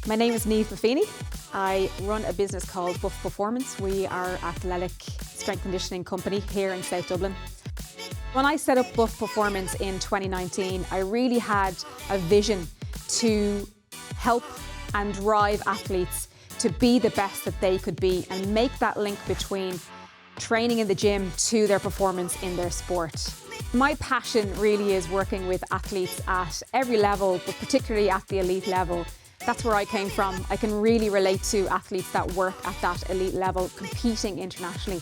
My name is Niamh Buffini. I run a business called Buff Performance. We are an athletic strength conditioning company here in South Dublin. When I set up Buff Performance in 2019, I really had a vision to help and drive athletes to be the best that they could be and make that link between training in the gym to their performance in their sport. My passion really is working with athletes at every level, but particularly at the elite level. That's where I came from. I can really relate to athletes that work at that elite level, competing internationally.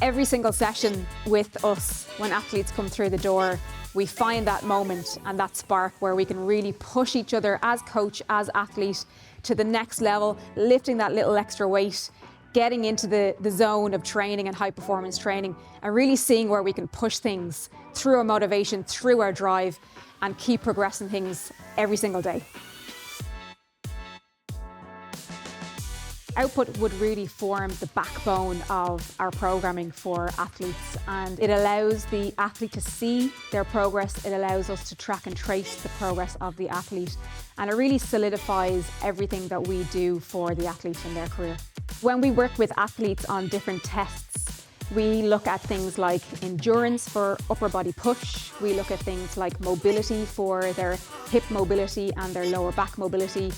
Every single session with us, when athletes come through the door, we find that moment and that spark where we can really push each other as coach, as athlete, to the next level, lifting that little extra weight, getting into the zone of training and high performance training, and really seeing where we can push things through our motivation, through our drive, and keep progressing things every single day. Output would really form the backbone of our programming for athletes, and it allows the athlete to see their progress. It allows us to track and trace the progress of the athlete, and it really solidifies everything that we do for the athlete in their career. When we work with athletes on different tests, we look at things like endurance for upper body push. We look at things like mobility for their hip mobility and their lower back mobility.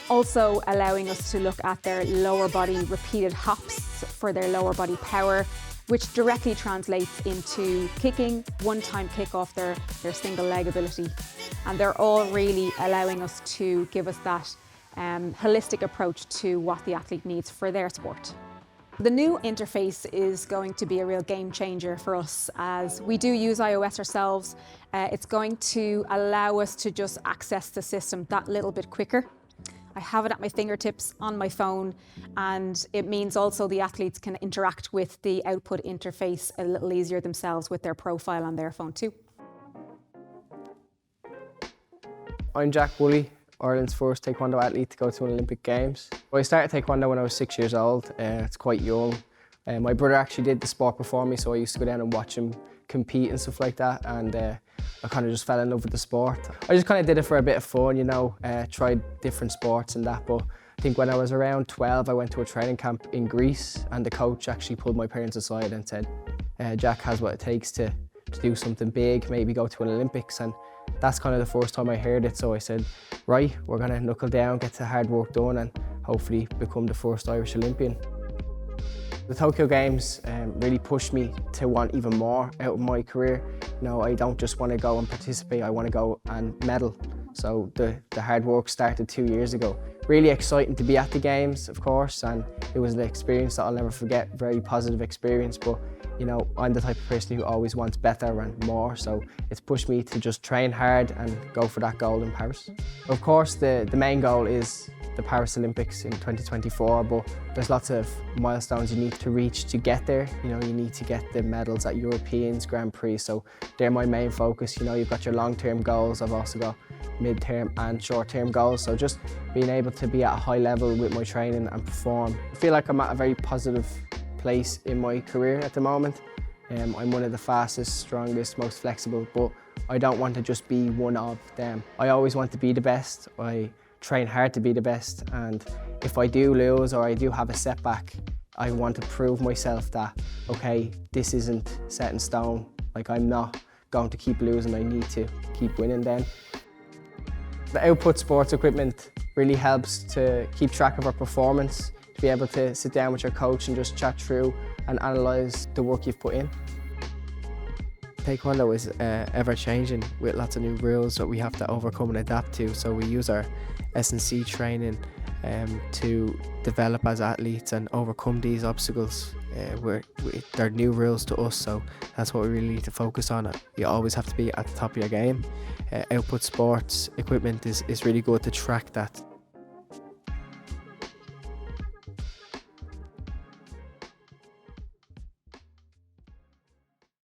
Also allowing us to look at their lower body repeated hops for their lower body power, which directly translates into kicking, one-time kick off their single leg ability. And they're all really allowing us to give us that holistic approach to what the athlete needs for their sport. The new interface is going to be a real game changer for us, as we do use iOS ourselves. It's going to allow us to just access the system that little bit quicker. I have it at my fingertips on my phone, and it means also the athletes can interact with the output interface a little easier themselves with their profile on their phone too. I'm Jack Woolley, Ireland's first Taekwondo athlete to go to an Olympic Games. I started Taekwondo when I was 6 years old. It's quite young. My brother actually did the sport before me, so I used to go down and watch him compete and stuff like that, and I kind of just fell in love with the sport. I just kind of did it for a bit of fun, you know, tried different sports and that, but I think when I was around 12 I went to a training camp in Greece, and the coach actually pulled my parents aside and said, Jack has what it takes to do something big, maybe go to an Olympics. And that's kind of the first time I heard it, so I said, right, we're going to knuckle down, get the hard work done, and hopefully become the first Irish Olympian. The Tokyo Games really pushed me to want even more out of my career. You know, I don't just want to go and participate, I want to go and medal. So the hard work started 2 years ago. Really exciting to be at the Games, of course, and it was an experience that I'll never forget, very positive experience, but you know, I'm the type of person who always wants better and more, so it's pushed me to just train hard and go for that goal in Paris. Of course, the main goal is the Paris Olympics in 2024, but there's lots of milestones you need to reach to get there. You know, you need to get the medals at Europeans, Grand Prix, so they're my main focus. You know, you've got your long-term goals, I've also got mid-term and short-term goals, so just being able to be at a high level with my training and perform. I feel like I'm at a very positive place in my career at the moment. I'm one of the fastest, strongest, most flexible, but I don't want to just be one of them. I always want to be the best. I train hard to be the best, and if I do lose or I do have a setback, I want to prove myself that, okay, this isn't set in stone. Like, I'm not going to keep losing, I need to keep winning then. The output sports equipment really helps to keep track of our performance, to be able to sit down with your coach and just chat through and analyse the work you've put in. Taekwondo is ever-changing with lots of new rules that we have to overcome and adapt to, so we use our S&C training to develop as athletes and overcome these obstacles. They're new rules to us, so that's what we really need to focus on. You always have to be at the top of your game. Output sports equipment is really good to track that.